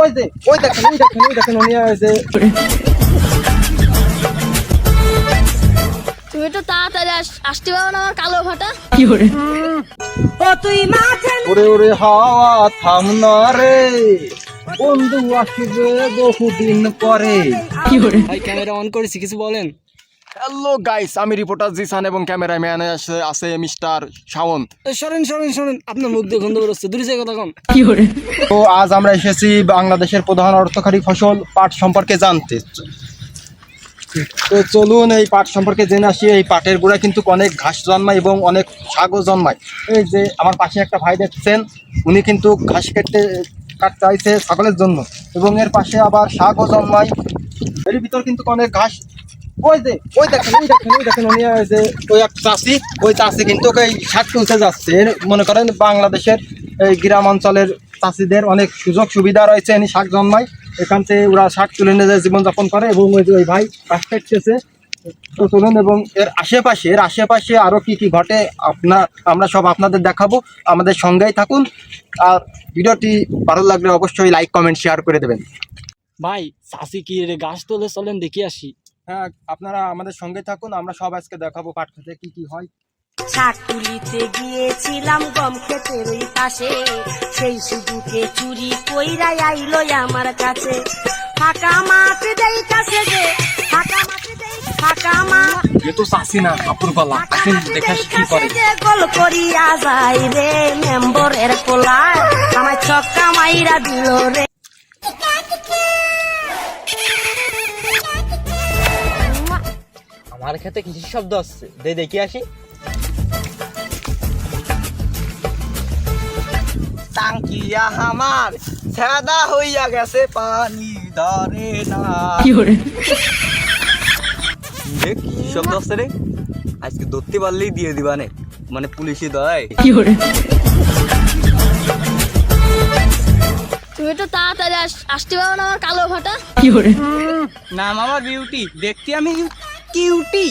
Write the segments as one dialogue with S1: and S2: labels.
S1: ওই যে ওই দেখেন উনি যে
S2: তুমি তো তাড়াতাড়ি আসতে পারো না আমার কালো ভাটা।
S1: ওরে ওরে হাওয়া থাম না রে, বন্ধু আসবে বহুদিন পরে।
S3: ভাই ক্যামেরা অন করেছি, কিছু বলেন।
S1: হ্যালো গাইস, আমি রিপোর্টার জিসান এবং ক্যামেরাম্যান আছে মিস্টার শাওন।
S3: সরেন, আপনার মুখ দিয়ে গন্ধ বেরোচ্ছে, দূরে জায়গা তখন।
S1: তো আজ আমরা এসেছি বাংলাদেশের প্রধান অর্থকরী ফসল পাট সম্পর্কে জানতে। তো চলুন এই পাট সম্পর্কে জেনে আসি। এই পাটের গোড়ায় কিন্তু অনেক ঘাস জন্মায় এবং অনেক শাকও জন্মায়। এই যে আমার পাশে একটা ভাই দেখছেন, উনি কিন্তু ঘাস কাটতে চাইছে ছাগলের জন্য, এবং এর পাশে আবার শাকও জন্মায়। এর ভিতর কিন্তু অনেক ঘাস। ওই দেখেন উনি যে ওই এক চাষি, ওই চাষি কিন্তু এই শাক তুলতে যাচ্ছে। মনে করেন বাংলাদেশের এই গ্রাম অঞ্চলের চাষিদের অনেক সুযোগ সুবিধা রয়েছে, এনে শাক জন্মায়, এখান থেকে ওরা শাক তুলে নিয়ে যায়, জীবনযাপন করে। এবং ওই যে ওই ভাই কাজ কাটতেছে। তো চলুন, এবং এর আশেপাশে আরো কি কি ঘটে আমরা সব আপনাদের দেখাবো। আমাদের সঙ্গেই থাকুন, আর ভিডিওটি ভালো লাগলে অবশ্যই লাইক কমেন্ট শেয়ার করে দেবেন।
S3: ভাই চাষি কি রে গাছ তোলে, চলেন দেখি আসি।
S1: হ্যাঁ, আপনারা আমাদের সঙ্গে থাকুন, আমরা সব আজকে দেখাবো পাট খেতে কি কি হয়।
S4: শাক তুলিতে গিয়েছিলাম গম ক্ষেতের ওই পাশে, সেই সুযোগে চুরি কইরা আইলো আমার কাছে। ফাঁকা মাঠ দেই কাছে যে, ফাঁকা মাঠ
S1: এ তো চাষি না, কাপড় গলা। আসেন দেখে আসি কি করে।
S4: গোল করিয়া যাই রে মেম্বরের কোলায়, আমার ছক্কা মাইরা দিল রে।
S3: আমার খেতে কিছু শব্দ আসছে, দেখি আসি। টাঙ্কিয়া আমার সাদা হইয়া গেছে, পানি ধরে না। কি শব্দ আসছে রে? আজকে ধরতে পারলেই দিয়ে দিবানে, মানে পুলিশই দেয়।
S2: তুমি তো তাড়াতাড়ি আসতে পারো না আমার কালো ভাটা।
S3: নাম আমার বিউটি, দেখতে আমি কিউটি।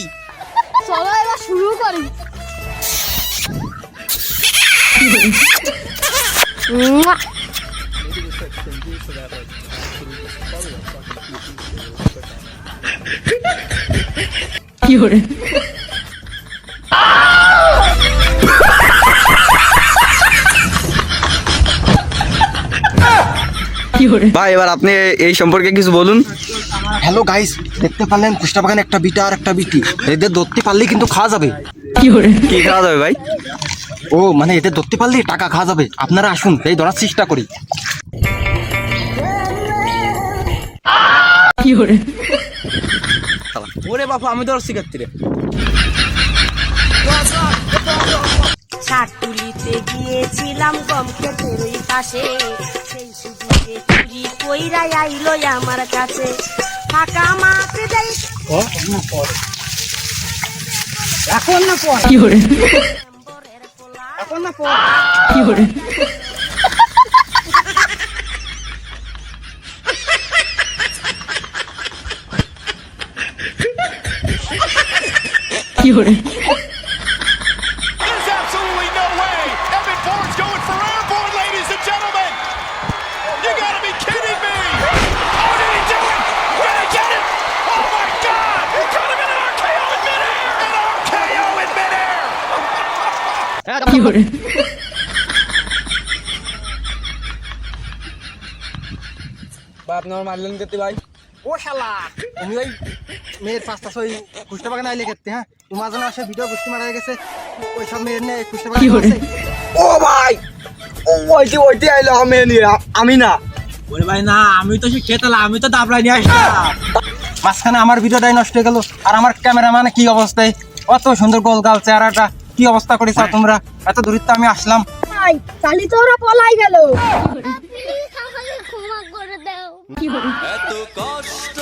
S2: চলো এবার শুরু করি।
S3: ভাই এবার আপনি এই সম্পর্কে কিছু বলুন।
S1: হ্যালো গাইস, দেখতে পারলেন কুষ্টা বাগানে একটা বিটা আর একটা বিটি। এদের ধরতে পারলেই কিন্তু খাওয়া যাবে।
S3: কি খাওয়া যাবে ভাই?
S1: ও মানে এদের ধরতে পারলেই টাকা খাওয়া যাবে। আপনারা আসুন, এই ধরার চেষ্টা করি।
S3: ওরে বাপু, আমি ধর শিখাচ্ছি রে।
S4: শাক তুলিতে গিয়েছিলাম গম ক্ষেতের ওই পাশে, সেই সুযোগে চুরি কইরা আইলো আমার কাছে। ফাঁকা মাঠ দেই
S1: এখন না পর,
S4: মেম্বরের কোলায়,
S1: এখন না পর।
S5: There's absolutely no way. Evan Ford's going for airborne, ladies and gentlemen. You gotta be kidding me. Oh, did he do it? Did he get it? Oh my God! It could have been an RKO in midair. An RKO in midair.
S3: ভাই আপনি আমার মারলেন কেতে ভাই?
S1: ও শালা, তুমি ওই মেয়ের পাঁচটা ওই কুষ্টা বাগানে আইলে খেতে। হ্যাঁ, তোমার জন্য আসে ভিডিও কুষ্টি মারা গেছে, ওই সব মেয়ের নিয়ে কুষ্টা বাগানে।
S3: ও ভাই, ও ওইটি আইলো আমি না। ওরে ভাই না, আমি তো সে খেতালা, আমি তো দাবড়াই নিয়ে আসলাম।
S1: মাঝখানে আমার ভিডিওটাই নষ্ট হয়ে গেল, আর আমার ক্যামেরাম্যানে কি অবস্থায়, অত সুন্দর গোল গাল চেহারাটা কি অবস্থা করেছ তোমরা। এত দূরিত্ব আমি আসলাম।
S2: তালি তো ওরা পলাই গেল। ক্ষমা করে দাও।
S5: এত কষ্ট